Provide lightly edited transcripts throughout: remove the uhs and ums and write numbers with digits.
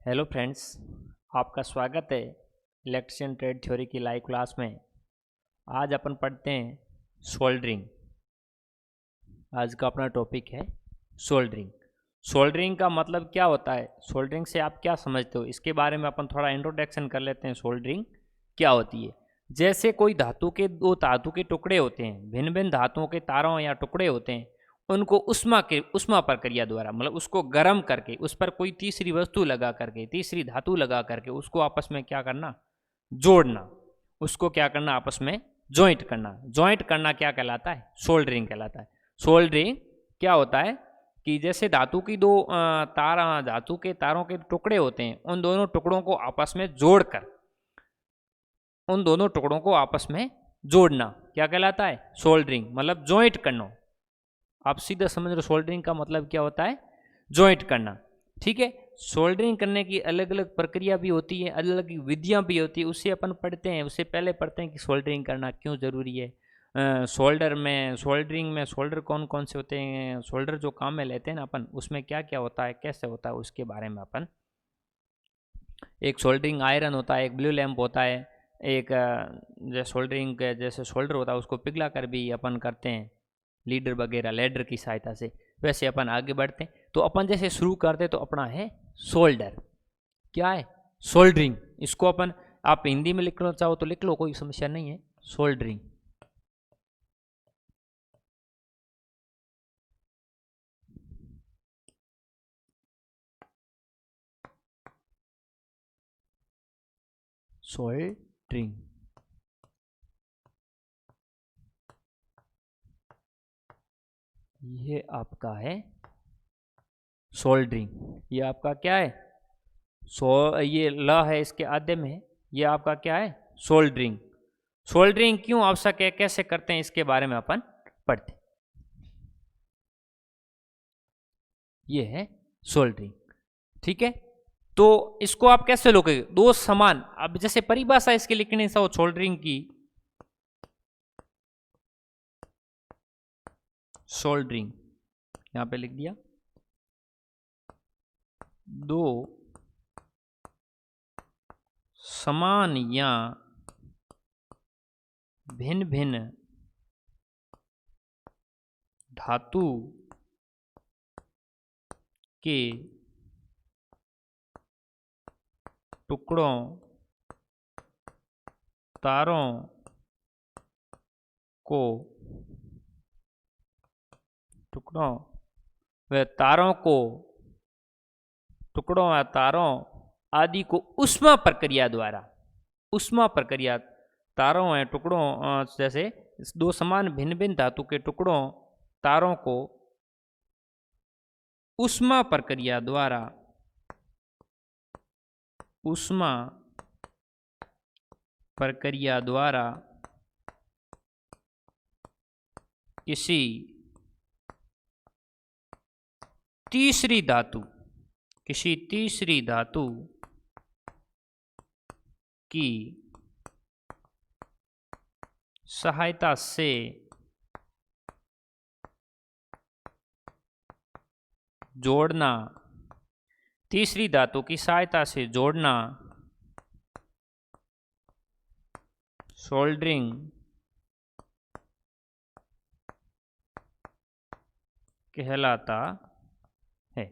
Hello friends, आपका स्वागत है इलेक्ट्रिशियन ट्रेड थ्योरी की लाइव क्लास में। आज अपन पढ़ते हैं सोल्डरिंग। आज का अपना टॉपिक है सोल्डरिंग। सोल्डरिंग का मतलब क्या होता है, सोल्डरिंग से आप क्या समझते हो, इसके बारे में अपन थोड़ा इंट्रोडक्शन कर लेते हैं। सोल्डरिंग क्या होती है। जैसे कोई दो धातु के टुकड़े होते हैं, भिन्न भिन्न धातुओं के तारों या टुकड़े होते हैं, उनको उष्मा प्रक्रिया द्वारा मतलब उसको गर्म करके उस पर कोई तीसरी वस्तु लगा करके, तीसरी धातु लगा करके उसको आपस में क्या करना, जोड़ना। उसको क्या करना, आपस में जॉइंट करना। जॉइंट करना क्या कहलाता है, सोल्डरिंग कहलाता है। सोल्डरिंग क्या होता है कि जैसे धातु की धातु के तारों के टुकड़े होते हैं, उन दोनों टुकड़ों को आपस में जोड़कर, उन दोनों टुकड़ों को आपस में जोड़ना क्या कहलाता है, सोल्डरिंग मतलब जॉइंट करना। आप सीधा समझ रहे, सोल्डरिंग का मतलब क्या होता है, जॉइंट करना। ठीक है। सोल्डरिंग करने की अलग अलग प्रक्रिया भी होती है, अलग अलग विधियां भी होती है, उससे अपन पढ़ते हैं। उससे पहले पढ़ते हैं कि सोल्डरिंग करना क्यों जरूरी है। सोल्डरिंग में सोल्डर कौन कौन से होते हैं, सोल्डर जो काम में लेते हैं ना अपन, उसमें क्या क्या होता है, कैसे होता है, उसके बारे में अपन। एक सोल्डरिंग आयरन होता है, एक ब्लू लैंप होता है, एक जैसे सोल्डरिंग के जैसे सोल्डर होता है उसको पिघला कर भी अपन करते हैं, लीडर वगैरह लेडर की सहायता से। वैसे अपन आगे बढ़ते हैं, तो अपन जैसे शुरू करते तो अपना है सोल्डर। क्या है, सोल्डरिंग। इसको अपन, आप हिंदी में लिखना चाहो तो लिख लो, कोई समस्या नहीं है। सोल्डरिंग, सोल्डरिंग ये आपका है सोल्डरिंग। ये आपका क्या है, ये ल है इसके आधे में, ये आपका क्या है, सोल्डरिंग। सोल्डरिंग क्यों आवश्यक है, कैसे करते हैं, इसके बारे में अपन पढ़ते हैं। ये है सोल्डरिंग। ठीक है। तो इसको आप कैसे लोगे, दो समान, अब जैसे परिभाषा इसके लिखने से हो सोल्डरिंग की, सोल्डरिंग यहां पे लिख दिया, दो समान या भिन्न भिन्न धातु के टुकड़ों, तारों को, टुकड़ों व तारों को, टुकड़ों या तारों आदि को उष्मा प्रक्रिया द्वारा, उष्मा प्रक्रिया, तारों या टुकड़ों जैसे दो समान भिन्न भिन्न धातु के टुकड़ों, तारों को उष्मा प्रक्रिया द्वारा, उष्मा प्रक्रिया द्वारा किसी तीसरी धातु, किसी तीसरी धातु की सहायता से जोड़ना, तीसरी धातु की सहायता से जोड़ना सोल्डरिंग कहलाता है।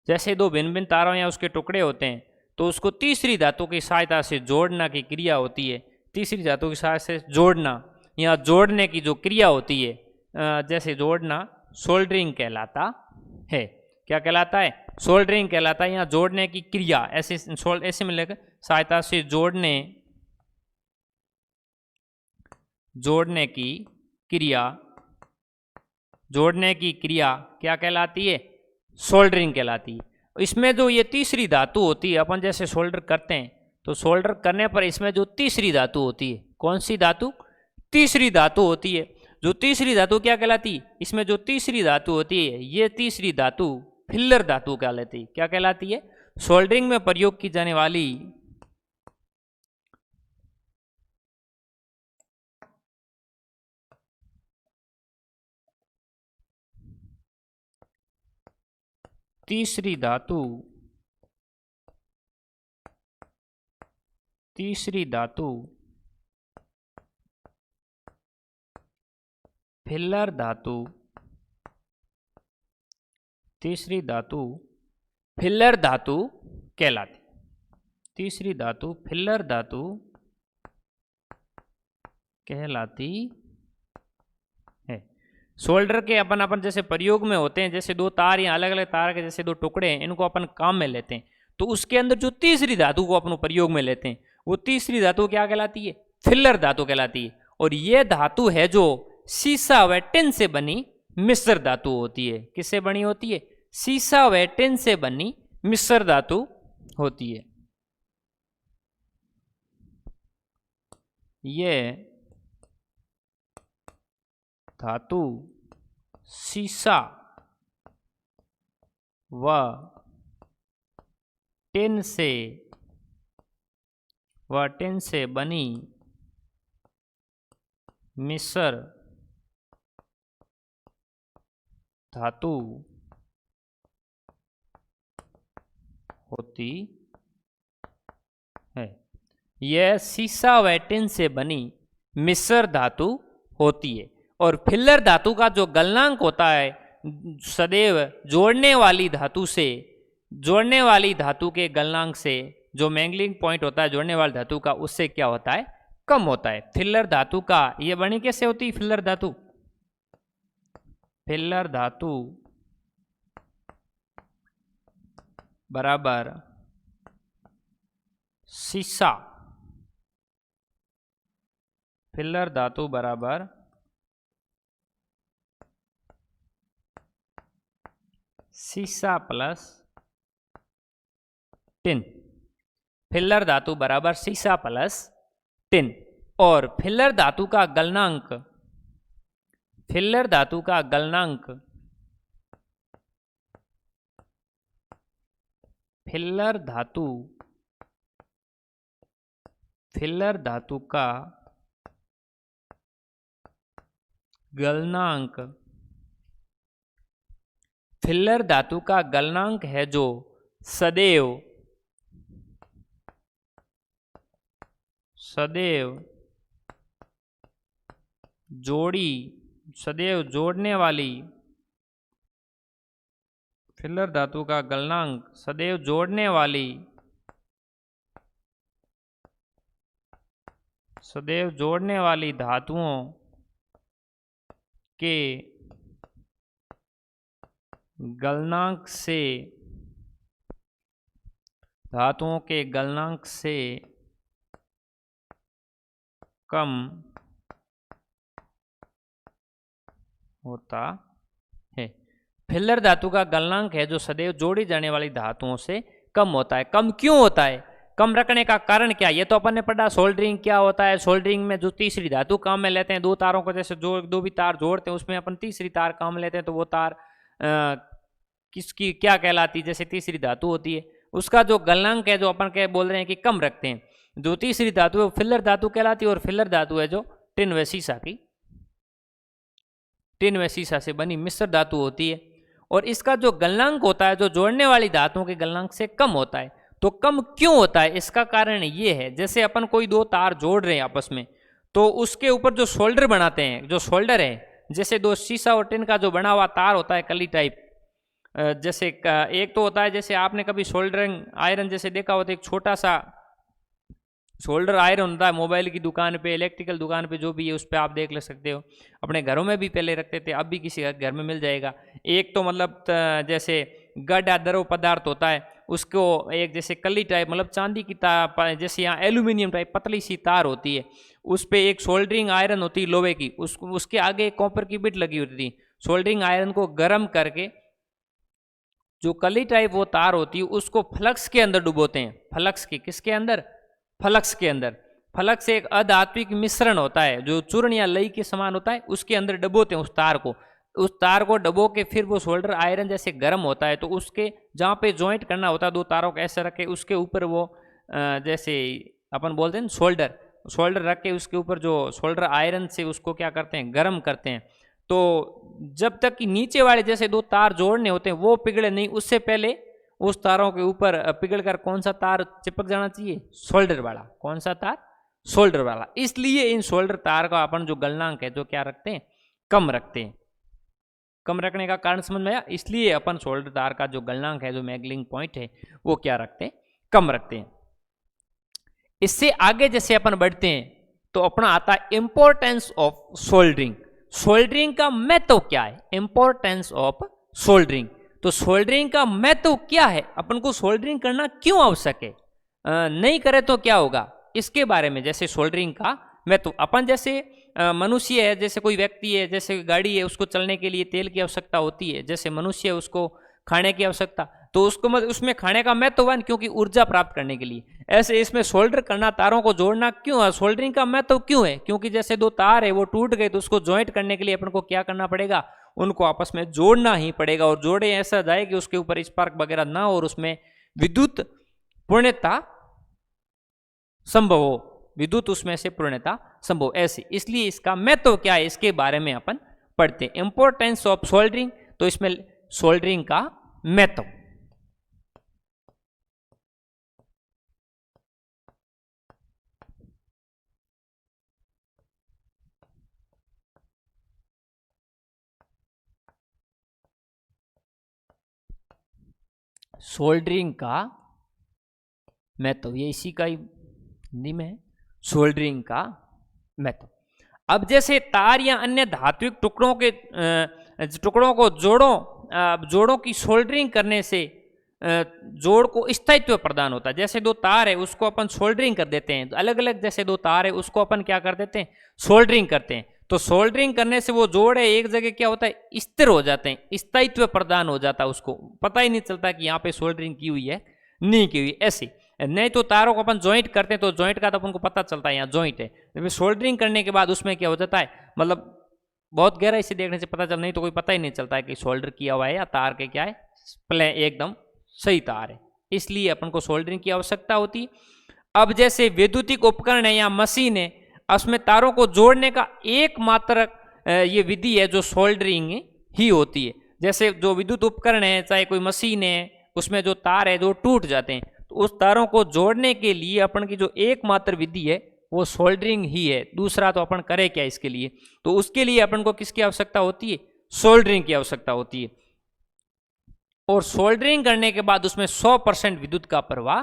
जैसे दो भिन्न भिन्न तारों या उसके टुकड़े होते हैं, तो उसको तीसरी धातु की सहायता से जोड़ना की क्रिया होती है। तीसरी धातु की सहायता से जोड़ना या जोड़ने की जो क्रिया होती है, जैसे जोड़ना, सोल्डरिंग कहलाता है। क्या कहलाता है, सोल्डरिंग कहलाता है। या जोड़ने की क्रिया, ऐसे ऐसे मिलेगा, सहायता से जोड़ने, जोड़ने की क्रिया, जोड़ने की क्रिया क्या कहलाती है, सोल्डरिंग कहलाती है। इसमें जो ये तीसरी धातु होती है, अपन जैसे सोल्डर करते हैं, तो सोल्डर करने पर इसमें जो तीसरी धातु होती है, कौन सी धातु, तीसरी धातु होती है। जो तीसरी धातु क्या कहलाती है, इसमें जो तीसरी धातु होती है, ये तीसरी धातु फिलर धातु कहलाती है। क्या कहलाती है, सोल्डरिंग में प्रयोग की जाने वाली तीसरी धातु तीसरी धातु फिलर धातु, तीसरी धातु फिलर धातु कहलाती। तीसरी धातु फिलर धातु कहलाती है। सोल्डर के अपन अपन जैसे प्रयोग में होते हैं, जैसे दो तार या अलग अलग तार के जैसे दो टुकड़े हैं, इनको अपन काम में लेते हैं, तो उसके अंदर जो तीसरी धातु को अपन प्रयोग में लेते हैं, वो तीसरी धातु क्या कहलाती है? फिलर धातु कहलाती है। और ये धातु है जो सीसा व टिन से बनी मिश्र धातु होती है। किससे बनी होती है? सीसा व टिन से बनी मिश्र धातु होती है। ये धातु सीसा व टिन से बनी मिश्र धातु होती है। यह सीसा व टिन से बनी मिश्र धातु होती है। और फिलर धातु का जो गलनांक होता है सदैव जोड़ने वाली धातु से, जोड़ने वाली धातु के गलनांक से, जो मैंगलिंग पॉइंट होता है जोड़ने वाली धातु का, उससे क्या होता है? कम होता है। फिलर धातु का ये बनी कैसे होती है? फिलर धातु, फिलर धातु बराबर सीसा, फिलर धातु बराबर सीसा प्लस टिन, फिलर धातु बराबर सीसा प्लस टिन। और फिलर धातु का गलनांक, फिलर धातु का गलनांक, फिलर धातु, फिलर धातु का गलनांक, फिलर धातु का गलनांक है जो सदैव सदैव जोड़ने वाली, फिलर धातु का गलनांक सदैव जोड़ने वाली धातुओं के गलनांक से, धातुओं के गलनांक से कम होता है। फिलर धातु का गलनांक है जो सदैव जोड़ी जाने वाली धातुओं से कम होता है। कम क्यों होता है? कम रखने का कारण क्या? ये तो अपन ने पढ़ा सोल्डरिंग क्या होता है। सोल्डरिंग में जो तीसरी धातु काम में लेते हैं, दो तारों को जैसे दो भी तार जोड़ते हैं, उसमें अपन तीसरी तार काम में लेते हैं, तो वो तार किसकी क्या कहलाती? जैसे तीसरी धातु होती है, उसका जो गलनांक है जो अपन के बोल रहे हैं कि कम रखते हैं, जो तीसरी धातु है वो फिलर धातु कहलाती है। और फिलर धातु है जो टिन व सीसा की, टिन व सीसा से बनी मिश्र धातु होती है। और इसका जो गलनांक होता है जो जोड़ने वाली धातुओं के गलनांक से कम होता है। तो कम क्यों होता है? इसका कारण ये है, जैसे अपन कोई दो तार जोड़ रहे हैं आपस में, तो उसके ऊपर जो शोल्डर बनाते हैं, जो शोल्डर है, जैसे दो सीसा और टिन का जो बना हुआ तार होता है कली टाइप, जैसे एक तो होता है, जैसे आपने कभी सोल्डरिंग आयरन जैसे देखा होता है, एक छोटा सा शोल्डर आयरन होता है, मोबाइल की दुकान पे, इलेक्ट्रिकल दुकान पे जो भी है उस पर आप देख ले सकते हो। अपने घरों में भी पहले रखते थे, अब भी किसी घर में मिल जाएगा। एक तो मतलब जैसे गड या द्रव पदार्थ होता है, उसको एक जैसे कली टाइप, मतलब चांदी की तार, जैसे यहाँ एल्यूमिनियम टाइप पतली सी तार होती है, उस पर एक सोल्डरिंग आयरन होती है लोहे की, उसके आगे एक कॉपर की बिट लगी होती थी। सोल्डरिंग आयरन को गर्म करके जो कली टाइप वो तार होती है उसको फ्लक्स के अंदर डुबोते हैं। फ्लक्स के किसके अंदर? फ्लक्स के अंदर। फ्लक्स एक अधात्विक मिश्रण होता है जो चूर्ण या लई के समान होता है, उसके अंदर डुबोते हैं उस तार को। उस तार को डबो के फिर वो सोल्डर आयरन जैसे गर्म होता है, तो उसके जहाँ पे जॉइंट करना होता है दो तारों को ऐसे रखे, उसके ऊपर वो जैसे अपन बोलते हैं शोल्डर रख के उसके ऊपर जो शोल्डर आयरन से उसको क्या करते हैं? गर्म करते हैं। तो जब तक कि नीचे वाले जैसे दो तार जोड़ने होते हैं वो पिघले नहीं, उससे पहले उस तारों के ऊपर पिघलकर कौन सा तार चिपक जाना चाहिए? सोल्डर वाला। कौन सा तार? सोल्डर वाला। इसलिए इन सोल्डर तार का अपन जो गलनांक है जो क्या रखते हैं? कम रखते हैं। कम रखने का कारण समझ में आया? इसलिए अपन सोल्डर तार का जो गलनांक है, जो मैगलिंग पॉइंट है, वो क्या रखते हैं? कम रखते हैं। इससे आगे जैसे अपन बढ़ते हैं तो अपना आता है इंपॉर्टेंस ऑफ सोल्डरिंग। सोल्डरिंग का महत्व क्या है? Importance of soldering. तो सोल्डरिंग का महत्व क्या है? अपन को सोल्डरिंग करना क्यों आवश्यक है? नहीं करे तो क्या होगा, इसके बारे में। जैसे सोल्डरिंग का महत्व, अपन जैसे मनुष्य है, जैसे कोई व्यक्ति है, जैसे गाड़ी है, उसको चलने के लिए तेल की आवश्यकता होती है। जैसे मनुष्य है, उसको खाने की आवश्यकता, तो उसको उसमें खाने का महत्व हुआ क्योंकि ऊर्जा प्राप्त करने के लिए। ऐसे इसमें सोल्डर करना, तारों को जोड़ना क्यों है? सोल्डरिंग का महत्व क्यों है? क्योंकि जैसे दो तार है वो टूट गए तो उसको ज्वाइंट करने के लिए अपन को क्या करना पड़ेगा? उनको आपस में जोड़ना ही पड़ेगा। और जोड़े ऐसा जाए कि उसके ऊपर स्पार्क वगैरह ना हो और उसमें विद्युत पूर्णता संभव हो, विद्युत उसमें से पूर्णता संभव। ऐसे इसलिए इसका महत्व क्या है, इसके बारे में अपन पढ़ते हैं। इंपॉर्टेंस ऑफ सोल्डरिंग, तो इसमें सोल्डरिंग का महत्व। सोल्डरिंग का महत्व, ये इसी का ही हिंदी में है, सोल्डरिंग का महत्व। अब जैसे तार या अन्य धात्विक टुकड़ों को जोड़ों की सोल्डरिंग करने से जोड़ को स्थायित्व प्रदान होता है। जैसे दो तार है उसको अपन सोल्डरिंग कर देते हैं, अलग अलग जैसे दो तार है उसको अपन क्या कर देते हैं? सोल्डरिंग करते हैं। तो सोल्डरिंग करने से वो जोड़ है एक जगह क्या होता है? स्थिर हो जाते हैं, स्थायित्व प्रदान हो जाता है। उसको पता ही नहीं चलता कि यहाँ पे सोल्डरिंग की हुई है, नहीं की हुई। ऐसे नहीं तो तारों को अपन ज्वाइंट करते हैं तो ज्वाइंट का तो अपन को पता चलता है यहाँ ज्वाइंट है। सोल्डरिंग करने के बाद उसमें क्या हो जाता है, मतलब बहुत गहराई से देखने से पता चल, नहीं तो कोई पता ही नहीं चलता है कि सोल्डर किया हुआ है या तार के क्या है, प्लेन एकदम सही तार है। इसलिए अपन को सोल्डरिंग की आवश्यकता होती है। अब जैसे वैद्युतिक उपकरण है या मशीन है, उसमें तारों को जोड़ने का एकमात्र ये विधि है जो सोल्डरिंग ही होती है। जैसे जो विद्युत उपकरण है, चाहे कोई मशीन है, उसमें जो तार है जो टूट जाते हैं, तो उस तारों को जोड़ने के लिए अपन की जो एकमात्र विधि है वो सोल्डरिंग ही है। दूसरा तो अपन करें क्या इसके लिए? तो उसके लिए अपन को किसकी आवश्यकता होती है? सोल्डरिंग की आवश्यकता होती है। और सोल्डरिंग करने के बाद उसमें 100% विद्युत का प्रवाह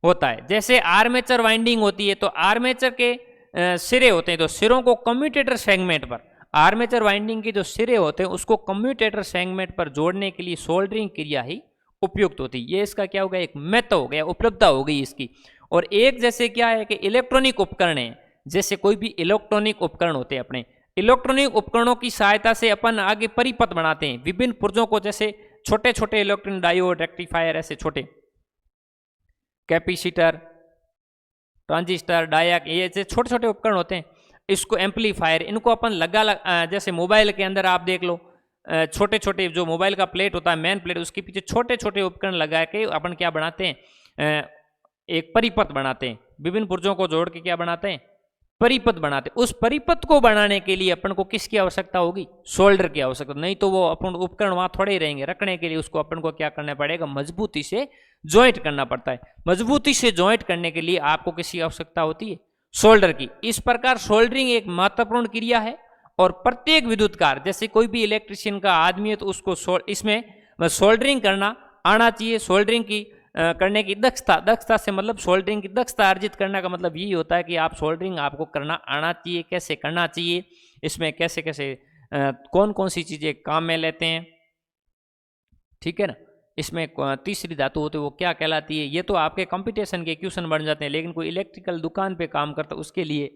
होता है। जैसे आर्मेचर वाइंडिंग होती है, तो आर्मेचर के सिरे होते हैं, तो सिरों को कम्यूटेटर सेगमेंट पर, आर्मेचर वाइंडिंग के जो सिरे होते हैं उसको कम्यूटेटर सेगमेंट पर जोड़ने के लिए सोल्डरिंग क्रिया ही उपयुक्त होती है। ये इसका क्या हो गया? एक महत्व हो गया, उपलब्धता हो गई इसकी। और एक जैसे क्या है कि इलेक्ट्रॉनिक उपकरण है, जैसे कोई भी इलेक्ट्रॉनिक उपकरण होते हैं, अपने इलेक्ट्रॉनिक उपकरणों की सहायता से अपन आगे परिपथ बनाते हैं विभिन्न पुर्जों को, जैसे छोटे छोटे इलेक्ट्रॉनिक डायोड, रेक्टिफायर, ऐसे छोटे कैपेसिटर, ट्रांजिस्टर, डायक, ये ऐसे छोटे छोटे उपकरण होते हैं। इसको एम्पलीफायर, इनको अपन जैसे मोबाइल के अंदर आप देख लो, छोटे छोटे जो मोबाइल का प्लेट होता है, मेन प्लेट, उसके पीछे छोटे छोटे उपकरण लगा के अपन क्या बनाते हैं? एक परिपथ बनाते हैं, विभिन्न पुर्जों को जोड़ के क्या बनाते हैं? परिपथ बनाते हैं। उस परिपथ को बनाने के लिए अपन को किसकी आवश्यकता होगी? सोल्डर की आवश्यकता। नहीं तो वो अपन उपकरण वहां थोड़े ही रहेंगे, रखने के लिए उसको अपन को क्या करना पड़ेगा? मजबूती से ज्वाइंट करना पड़ता है। मजबूती से ज्वाइंट करने के लिए आपको किसकी आवश्यकता होती है? सोल्डर की। इस प्रकार सोल्डरिंग एक महत्वपूर्ण क्रिया है और प्रत्येक विद्युतकार, जैसे कोई भी इलेक्ट्रिशियन का आदमी है तो उसको इसमें सोल्डरिंग करना आना चाहिए। सोल्डरिंग की करने की दक्षता से मतलब सोल्डरिंग की दक्षता अर्जित करने का मतलब यही होता है कि आप सोल्डरिंग आपको करना आना चाहिए, कैसे करना चाहिए, इसमें कैसे कैसे कौन कौन सी चीज़ें काम में लेते हैं, ठीक है ना। इसमें तीसरी धातु होती है वो क्या कहलाती है? ये तो आपके कंपटीशन के क्वेश्चन बन जाते हैं, लेकिन कोई इलेक्ट्रिकल दुकान पे काम करता है उसके लिए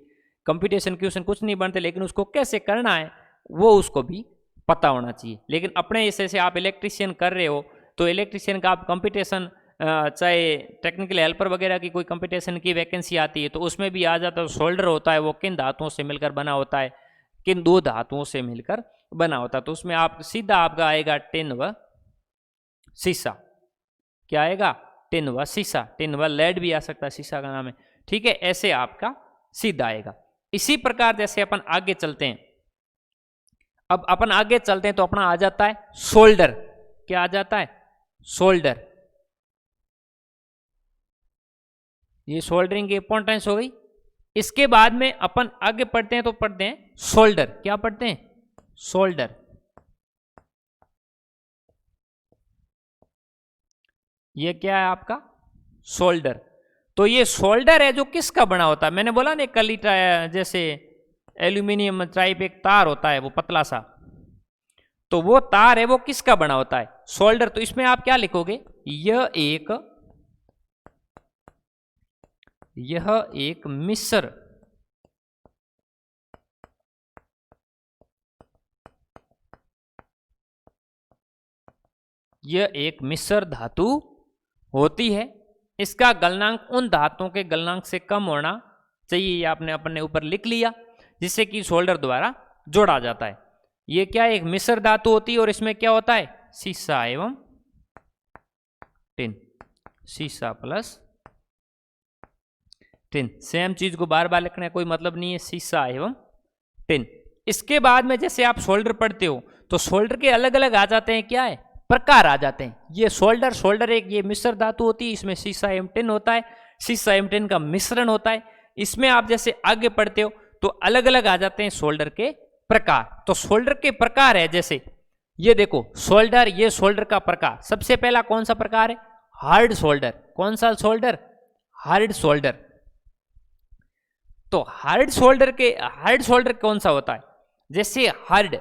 कंपटीशन क्वेश्चन कुछ नहीं बनते, लेकिन उसको कैसे करना है वो उसको भी पता होना चाहिए। लेकिन अपने ऐसे से आप इलेक्ट्रिशियन कर रहे हो तो इलेक्ट्रिशियन का आप कंपटीशन, चाहे टेक्निकल हेल्पर वगैरह की कोई कंपटीशन की वैकेंसी आती है तो उसमें भी आ जाता है। सोल्डर होता है वो किन धातुओं से मिलकर बना होता है? किन दो धातुओं से मिलकर बना होता है। तो उसमें आप सीधा आपका आएगा टिन व शीशा। क्या आएगा? टिन व शीशा। टिन व लेड भी आ सकता है, शीशा का नाम है, ठीक है। ऐसे आपका सीधा आएगा। इसी प्रकार जैसे अपन आगे चलते हैं, अब अपन आगे चलते हैं तो अपना आ जाता है सोल्डर। क्या आ जाता है? सोल्डर। ये सोल्डरिंग की इंपॉर्टेंस हो गई। इसके बाद में अपन आगे पढ़ते हैं तो पढ़ते हैं सोल्डर। क्या पढ़ते हैं? सोल्डर। ये क्या है आपका? सोल्डर। तो ये सोल्डर है जो किसका बना होता है? मैंने बोला ना कली जैसे एल्यूमिनियम टाइप एक तार होता है वो पतला सा, तो वो तार है वो किसका बना होता है? सोल्डर। तो इसमें आप क्या लिखोगे? यह एक मिश्र यह एक मिश्र धातु होती है। इसका गलनांक उन धातुओं के गलनांक से कम होना चाहिए। ये आपने अपने ऊपर लिख लिया, जिससे कि सोल्डर द्वारा जोड़ा जाता है। ये क्या एक मिश्र धातु होती है और इसमें क्या होता है? सीसा एवं टिन। सीसा प्लस टिन, सेम चीज को बार बार लिखने का कोई मतलब नहीं है। सीसा एवं टिन। इसके बाद में जैसे आप सोल्डर पढ़ते हो तो सोल्डर के अलग अलग आ जाते हैं, क्या है? प्रकार आ जाते हैं। ये सोल्डर एक ये मिश्र धातु होती है, इसमें सीसा एवं टिन होता है, सीसा एवं टिन का मिश्रण होता है। इसमें आप जैसे आगे पढ़ते हो तो अलग अलग आ जाते हैं सोल्डर के प्रकार। तो सोल्डर के प्रकार है, जैसे ये देखो सोल्डर, ये सोल्डर का प्रकार। सबसे पहला कौन सा प्रकार है? Hard solder. कौन सा सोल्डर? Hard solder. तो हार्ड सोल्डर कौन सा होता है? जैसे हार्ड,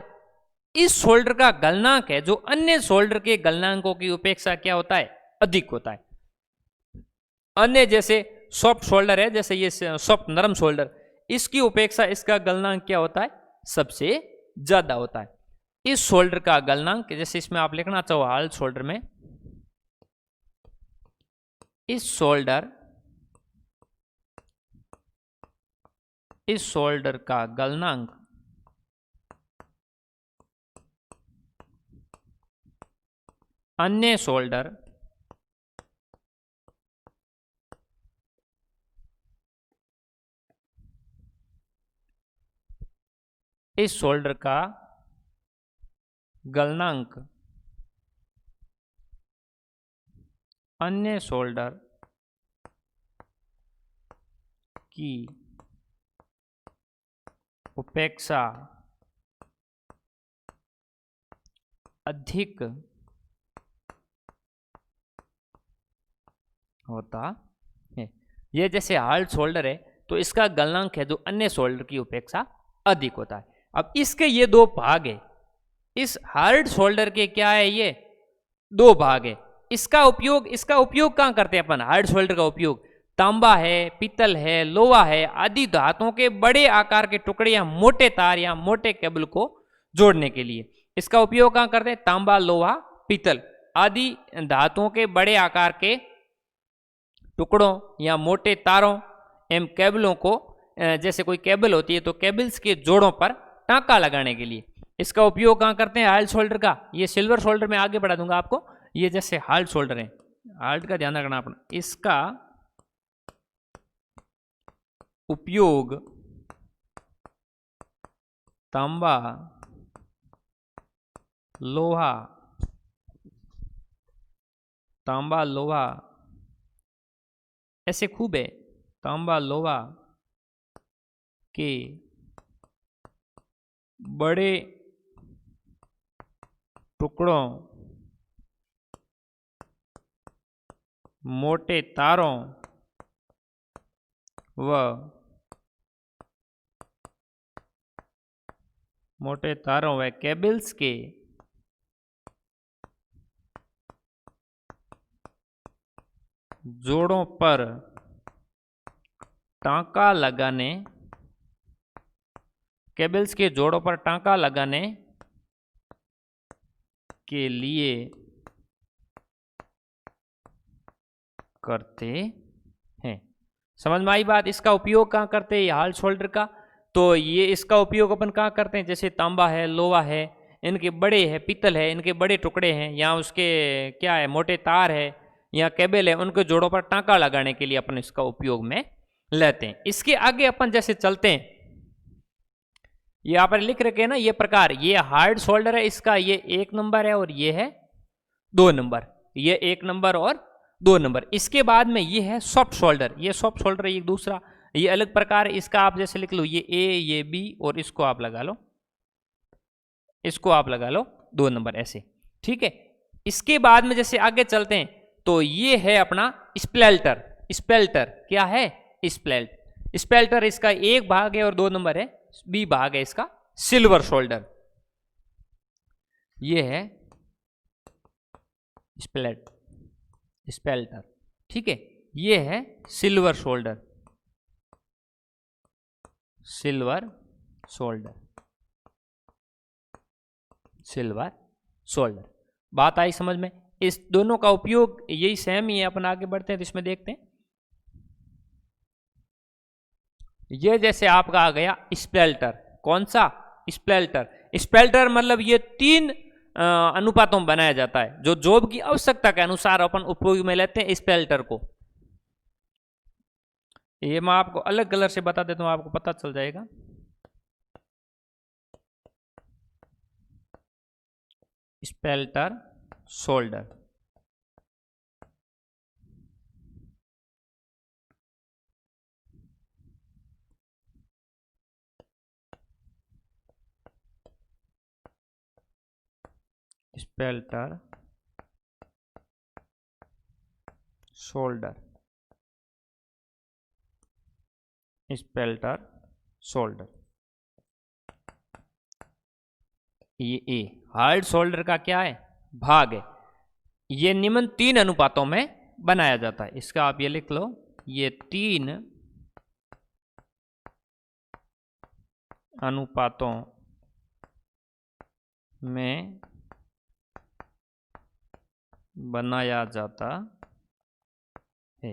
इस सोल्डर का गलनांक है जो अन्य सोल्डर के गलनांकों की अपेक्षा क्या होता है? अधिक होता है। अन्य जैसे सॉफ्ट सोल्डर है, जैसे ये सॉफ्ट नरम सोल्डर, इसकी अपेक्षा इसका गलनांक क्या होता है? सबसे ज्यादा होता है। इस सोल्डर का गलनांक, जैसे इसमें आप लिखना चाहो हार्ड सोल्डर में, इस सोल्डर का गलनांक अन्य सोल्डर इस सोल्डर का गलनांक अन्य सोल्डर की अपेक्षा अधिक होता है। ये जैसे हार्ड सोल्डर है तो इसका गलनांक है जो अन्य सोल्डर की अपेक्षा अधिक होता है। अब इसके ये दो भाग है। इस हार्ड सोल्डर के क्या है? ये दो भाग है। इसका उपयोग कहाँ करते हैं अपन? हार्ड सोल्डर का उपयोग तांबा है, पीतल है, लोहा है आदि धातुओं के बड़े आकार के टुकड़े या मोटे तार या मोटे केबल को जोड़ने के लिए इसका उपयोग कहाँ करते हैं? तांबा, लोहा, पीतल आदि धातुओं के बड़े आकार के टुकड़ों या मोटे तारों एवं केबलों को, जैसे कोई केबल होती है तो केबल्स के जोड़ों पर टांका लगाने के लिए इसका उपयोग कहाँ करते हैं? हार्ड सोल्डर का। ये सिल्वर सोल्डर में आगे बढ़ा दूंगा आपको। ये जैसे हार्ड सोल्डर है, हार्ड का ध्यान रखना अपना, इसका उपयोग तांबा, लोहा ऐसे खूब है। तांबा, लोहा के बड़े टुकड़ों, मोटे तारों व केबल्स के जोड़ों पर टांका लगाने, केबल्स के जोड़ों पर टांका लगाने के लिए करते हैं। समझ में आई बात? इसका उपयोग कहाँ करते हैं हार्ड सोल्डर का? तो ये इसका उपयोग अपन कहाँ करते हैं? जैसे तांबा है, लोहा है, इनके बड़े है, पीतल है, इनके बड़े टुकड़े हैं, या उसके क्या है मोटे तार है या केबल है, उनके जोड़ों पर टांका लगाने के लिए अपन इसका उपयोग में लेते हैं। इसके आगे अपन जैसे चलते हैं, यहाँ पर लिख रखे हैं ना ये प्रकार, ये हार्ड सोल्डर है, इसका ये 1 नंबर है और ये है 2 नंबर। ये 1 नंबर और 2 नंबर। इसके बाद में ये है सॉफ्ट शोल्डर, ये सॉफ्ट शोल्डर ये दूसरा, ये अलग प्रकार है इसका। आप जैसे लिख लो ये ए ये बी और इसको आप लगा लो, इसको आप लगा लो 2 नंबर ऐसे, ठीक है। इसके बाद में जैसे आगे चलते हैं तो ये है अपना स्प्लेल्टर। स्प्लेल्टर क्या है? स्प्लेल्टर इसका 1 भाग है और 2 नंबर है, बी भाग है इसका सिल्वर शोल्डर। ये है स्पेल्टर, ठीक है। ये है silver shoulder, silver shoulder, silver shoulder. बात आई समझ में? इस दोनों का उपयोग यही सेम ही है। अपन आगे बढ़ते हैं तो इसमें देखते हैं, ये जैसे आपका आ गया स्पेल्टर। कौन सा? स्पेल्टर। स्पेल्टर मतलब ये 3 अनुपातों में बनाया जाता है, जो जॉब की आवश्यकता के अनुसार अपन उपयोग में लेते हैं स्पेल्टर को। ये मैं आपको अलग कलर से बता देता हूं, आपको पता चल जाएगा। स्पेल्टर शोल्डर, स्पेल्टर शोल्डर, स्पेल्टर शोल्डर। ये ए हार्ड शोल्डर का क्या है? भाग है। ये निम्न 3 अनुपातों में बनाया जाता है। इसका आप ये लिख लो, ये 3 अनुपातों में बनाया जाता है।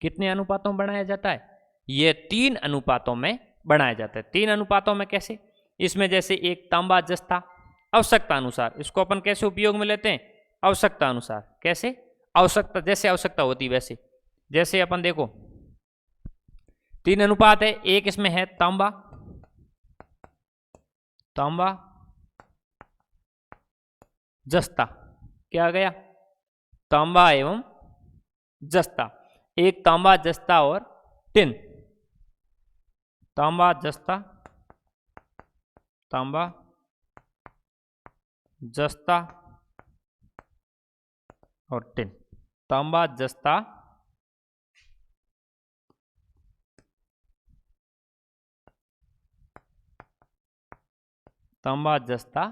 कितने अनुपातों में बनाया जाता है? ये 3 अनुपातों में बनाया जाता है। 3 अनुपातों में कैसे? इसमें जैसे एक तांबा जस्ता आवश्यकता अनुसार, इसको अपन कैसे उपयोग में लेते हैं? आवश्यकता अनुसार। कैसे? आवश्यकता, जैसे आवश्यकता होती वैसे। जैसे अपन देखो 3 अनुपात है, एक इसमें है तांबा, तांबा जस्ता। क्या आ गया? तांबा एवं जस्ता। एक तांबा जस्ता और टिन, तांबा जस्ता, तांबा जस्ता और टिन। तांबा जस्ता, तांबा जस्ता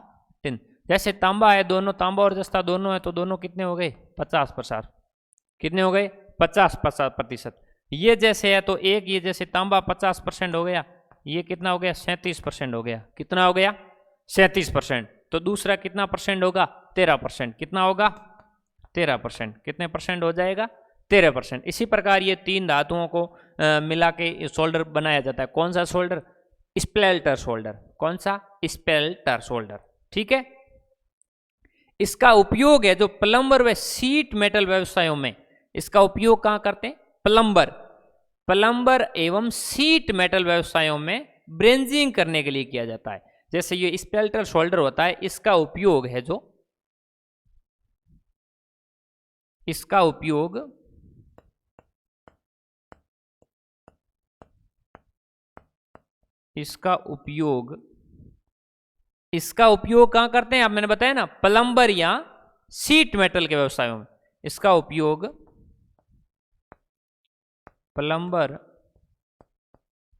टिन। जैसे तांबा है, दोनों तांबा और जस्ता दोनों है, तो दोनों कितने हो गए? 50%। कितने हो गए? 50%। ये जैसे है तो एक, ये जैसे तांबा 50% हो गया, ये कितना हो गया? 37% हो गया। कितना हो गया? 37%। तो दूसरा कितना परसेंट होगा? 13%। कितना होगा? 13%। कितने परसेंट हो जाएगा? 13%। इसी प्रकार ये 3 धातुओं को मिला के शोल्डर बनाया जाता है। कौन सा शोल्डर? स्पेल्टर शोल्डर। कौन सा? स्पेल्टर शोल्डर, ठीक है। इसका उपयोग है जो प्लम्बर व सीट मेटल व्यवसायों में, इसका उपयोग कहां करते हैं? प्लम्बर एवं सीट मेटल व्यवसायों में ब्रेंजिंग करने के लिए किया जाता है। जैसे ये स्पेल्टर शोल्डर होता है, इसका उपयोग है जो, इसका उपयोग कहां करते हैं? आप मैंने बताया ना, प्लम्बर या सीट मेटल के व्यवसायों में। इसका उपयोग प्लम्बर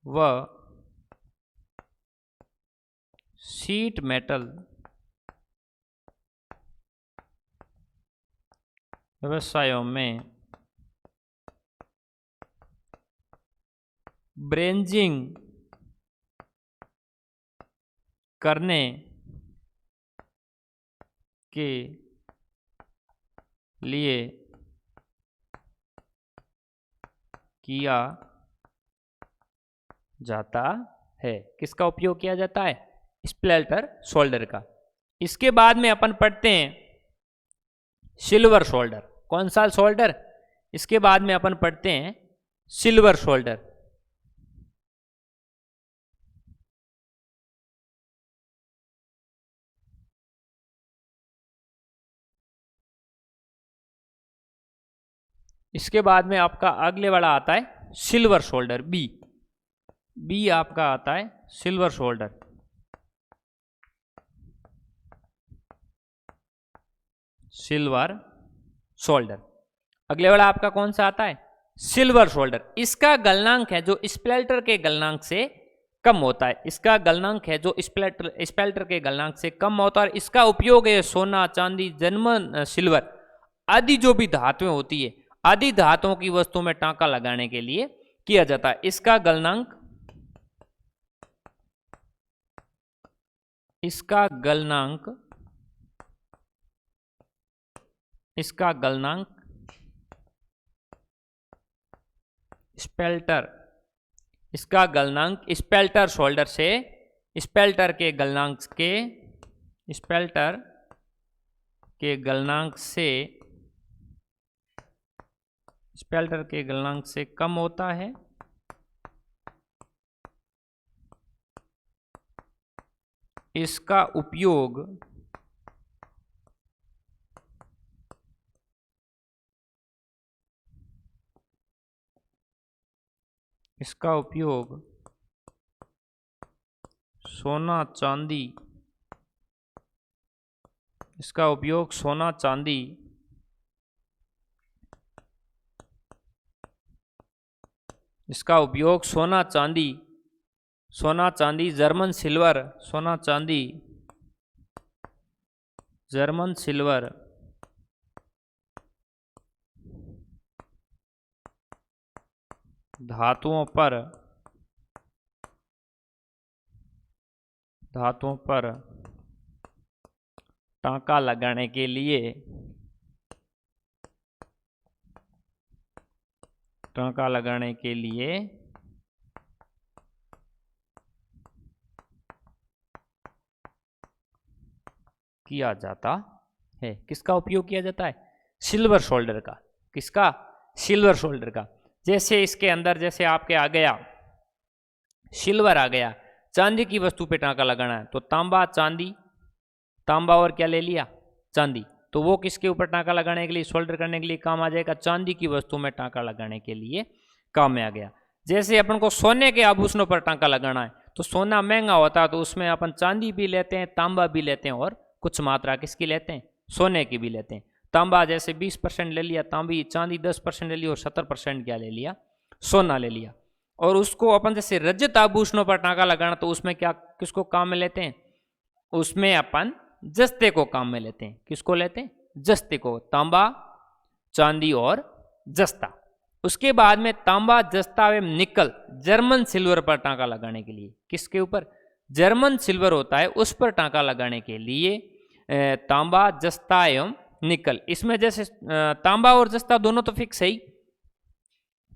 व सीट मेटल व्यवसायों में ब्रेंजिंग करने के लिए किया जाता है। किसका उपयोग किया जाता है? स्प्लेल्टर शोल्डर का। इसके बाद में अपन पढ़ते हैं सिल्वर शोल्डर। कौन सा शोल्डर? इसके बाद में अपन पढ़ते हैं सिल्वर शोल्डर। इसके बाद में आपका अगले वाला आता है सिल्वर शोल्डर, बी। बी आपका आता है सिल्वर शोल्डर। Silver shoulder. अगले वाला आपका कौन सा आता है? Silver shoulder. इसका गलनांक है जो स्प्लेटर के गलनांक से कम होता है। इसका गलनांक है जो स्प्लेटर के गलनांक से कम होता है। इसका उपयोग है सोना, चांदी, जर्मन सिल्वर आदि जो भी धातुएं होती है, आदि धातुओं की वस्तु में टांका लगाने के लिए किया जाता है। इसका गलनांक स्पेल्टर, इसका गलनांक स्पेल्टर शोल्डर से, स्पेल्टर के गलनांक से कम होता है। इसका उपयोग सोना चांदी, सोना चांदी, जर्मन सिल्वर धातुओं पर टांका लगाने के लिए किया जाता है। किसका उपयोग किया जाता है? सिल्वर शोल्डर का। किसका? सिल्वर शोल्डर का। जैसे इसके अंदर जैसे आपके आ गया सिल्वर, आ गया चांदी की वस्तु पे टांका लगाना है तो तांबा, चांदी, तांबा और क्या ले लिया? चांदी। तो वो किसके ऊपर टांका लगाने के लिए, शोल्डर करने के लिए काम आ जाएगा? चांदी की वस्तु में टांका लगाने के लिए काम में आ गया। जैसे अपन को सोने के आभूषणों पर टांका लगाना है तो सोना महंगा होता है तो उसमें अपन चांदी भी लेते हैं, तांबा भी लेते हैं और कुछ मात्रा किसकी लेते हैं? सोने की भी लेते हैं। तांबा जैसे 20% ले लिया, चांदी 10% ले लिया और 70% क्या ले लिया? सोना ले लिया। और उसको अपन जैसे रजत आभूषणों पर टांका लगाना तो उसमें क्या, किसको काम में लेते हैं? उसमें अपन जस्ते को काम में लेते हैं। किसको लेते हैं? जस्ते को। तांबा, चांदी और जस्ता। उसके बाद में तांबा, जस्ता एवं निकल जर्मन सिल्वर पर टांका लगाने के लिए, किसके ऊपर? जर्मन सिल्वर होता है उस पर टांका लगाने के लिए तांबा, जस्ता एवं निकल। इसमें जैसे तांबा और जस्ता दोनों तो फिक्स है ही,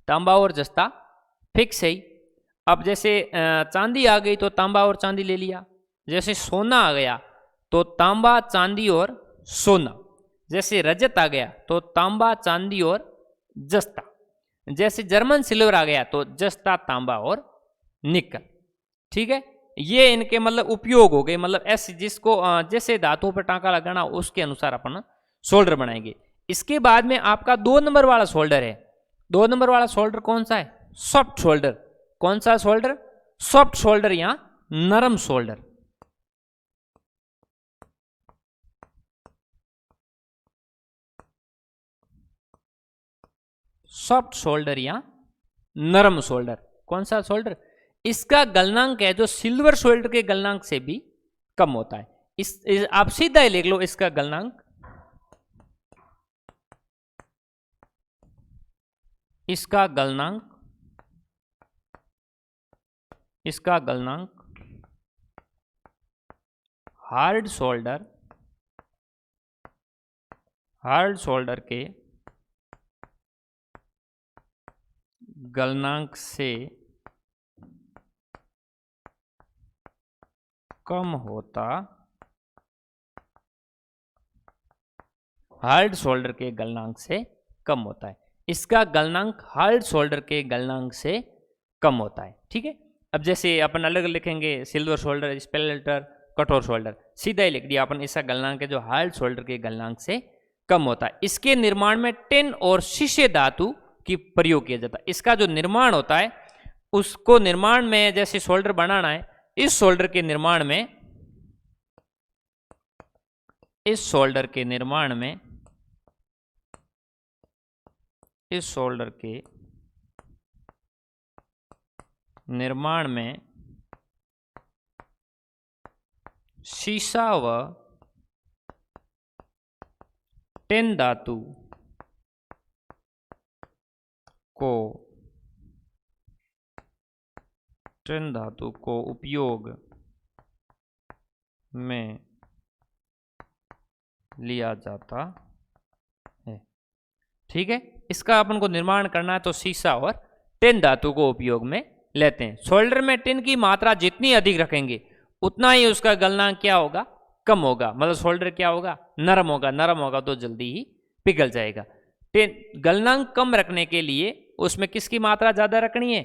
तांबा और जस्ता फिक्स है ही। अब जैसे चांदी आ गई तो तांबा और चांदी ले लिया। जैसे सोना आ गया तो तांबा, चांदी और सोना। जैसे रजत आ गया तो तांबा, चांदी और जस्ता। जैसे जर्मन सिल्वर आ गया तो जस्ता, तांबा और निकल। ठीक है, ये इनके मतलब उपयोग हो गए। मतलब ऐसे जिसको जैसे धातुओं पर टांका लगाना उसके अनुसार अपन शोल्डर बनाएंगे। इसके बाद में आपका 2 नंबर वाला शोल्डर है। 2 नंबर वाला शोल्डर कौन सा है? Soft shoulder. कौन सा शोल्डर? सॉफ्ट शोल्डर या नरम शोल्डर। सॉफ्ट शोल्डर या नरम शोल्डर। कौन सा शोल्डर? इसका गलनांक है जो सिल्वर शोल्डर के गलनांक से भी कम होता है। आप सीधा ही लिख लो इसका गलनांक, इसका गलनांक हार्ड शोल्डर के गलनांक से कम होता, हार्ड शोल्डर के गलनांक से कम होता है। इसका गलनांक हार्ड शोल्डर के गलनांक से कम होता है। ठीक है, अब जैसे अपन अलग लिखेंगे सिल्वर शोल्डर, स्पेल्टर, कठोर शोल्डर, सीधा ही लिख दिया अपन। इसका गलनांक है जो हार्ड शोल्डर के गलनांक से कम होता है। इसके निर्माण में टिन और शीशे धातु की प्रयोग किया जाता है। इसका जो निर्माण होता है उसको निर्माण में जैसे सोल्डर बनाना है, इस सोल्डर के निर्माण में इस सोल्डर के निर्माण में शीशा व टिन धातु को उपयोग में लिया जाता है। ठीक है, इसका अपन को निर्माण करना है तो शीशा और टिन धातु को उपयोग में लेते हैं। सोल्डर में टिन की मात्रा जितनी अधिक रखेंगे उतना ही उसका गलनांक क्या होगा, कम होगा। मतलब सोल्डर क्या होगा, नरम होगा। नरम होगा तो जल्दी ही पिघल जाएगा। टिन गलनांक कम रखने के लिए उसमें किसकी मात्रा ज्यादा रखनी है,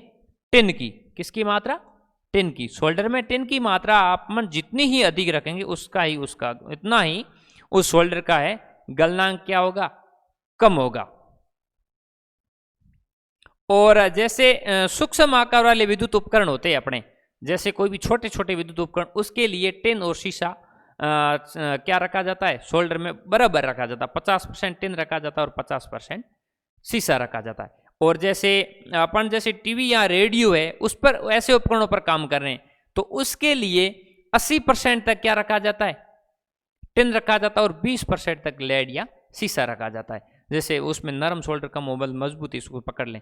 टिन की। किसकी मात्रा, टिन की। सोल्डर में टिन की मात्रा आप जितनी ही अधिक रखेंगे उसका इतना ही उस सोल्डर का है गलनांक क्या होगा, कम होगा। और जैसे सूक्ष्म आकार वाले विद्युत उपकरण होते हैं अपने, जैसे कोई भी छोटे छोटे विद्युत उपकरण, उसके लिए टिन और शीशा क्या रखा जाता है, सोल्डर में बराबर रखा जाता है। 50% टिन रखा जाता है और 50% शीशा रखा जाता है। और जैसे अपन जैसे टीवी या रेडियो है, उस पर ऐसे उपकरणों पर काम कर रहे हैं तो उसके लिए 80% तक क्या रखा जाता है, टिन रखा जाता है और 20% तक लेड या शीशा रखा जाता है। जैसे उसमें नरम सोल्डर का मोबाइल मजबूती इसको पकड़ लें।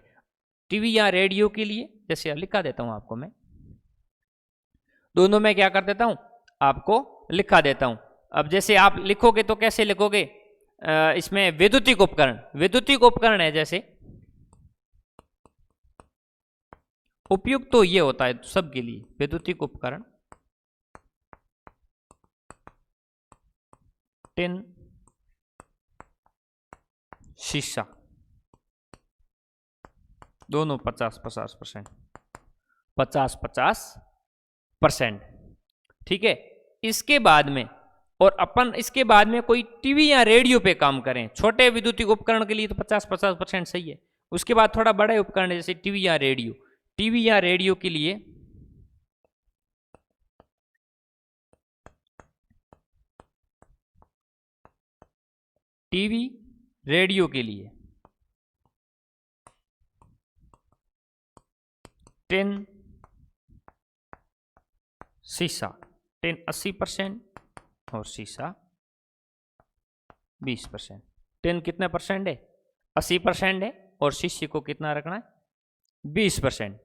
टीवी या रेडियो के लिए जैसे लिखा देता हूं आपको मैं, दोनों में क्या कर देता हूं, आपको लिखा देता हूं। अब जैसे आप लिखोगे तो कैसे लिखोगे, इसमें वैद्युतिक उपकरण है, जैसे उपयुक्त तो ये होता है सबके लिए, वैद्युतिक उपकरण, टिन, शीशा, दोनों 50-50%, 50-50%। ठीक है, इसके बाद में और अपन इसके बाद में कोई टीवी या रेडियो पे काम करें, छोटे विद्युतिक उपकरण के लिए तो 50-50% सही है। उसके बाद थोड़ा बड़े उपकरण जैसे टीवी या रेडियो के लिए टिन, शीशा, टिन 80% और शीशा 20%। टिन कितने परसेंट है, 80% है, और शीशे को कितना रखना है, 20%।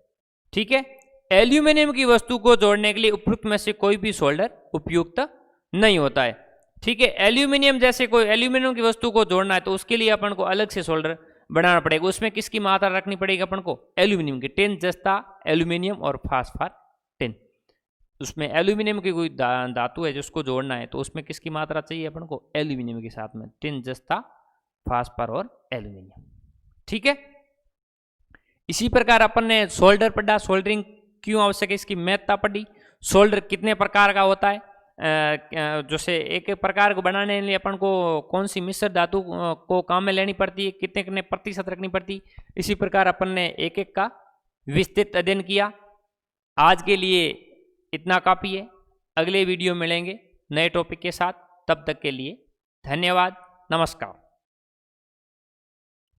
ठीक है, एल्यूमिनियम की वस्तु को जोड़ने के लिए उपयुक्त में से कोई भी सोल्डर उपयुक्त नहीं होता है। ठीक है, एल्यूमिनियम की वस्तु को जोड़ना है तो उसके लिए अपन को अलग से सोल्डर बनाना पड़ेगा। उसमें किसकी मात्रा रखनी पड़ेगी अपन को, एल्यूमिनियम की। टिन, जस्ता, एल्यूमिनियम और फास्फार टिन। उसमें एल्यूमिनियम की कोई धातु है जिसको जोड़ना है तो उसमें किसकी मात्रा चाहिए अपन को, एल्यूमिनियम के साथ में। टिन, जस्ता, फास्फार और एल्यूमिनियम। ठीक है, इसी प्रकार अपन ने सोल्डर पढ़ा, सोल्डरिंग क्यों आवश्यक है, इसकी महत्ता पढ़ी। सोल्डर कितने प्रकार का होता है, जैसे एक प्रकार को बनाने के लिए अपन को कौन सी मिश्र धातु को काम में लेनी पड़ती है, कितने कितने प्रतिशत रखनी पड़ती। इसी प्रकार अपन ने एक एक का विस्तृत अध्ययन किया। आज के लिए इतना काफी है। अगले वीडियो मिलेंगे नए टॉपिक के साथ, तब तक के लिए धन्यवाद, नमस्कार।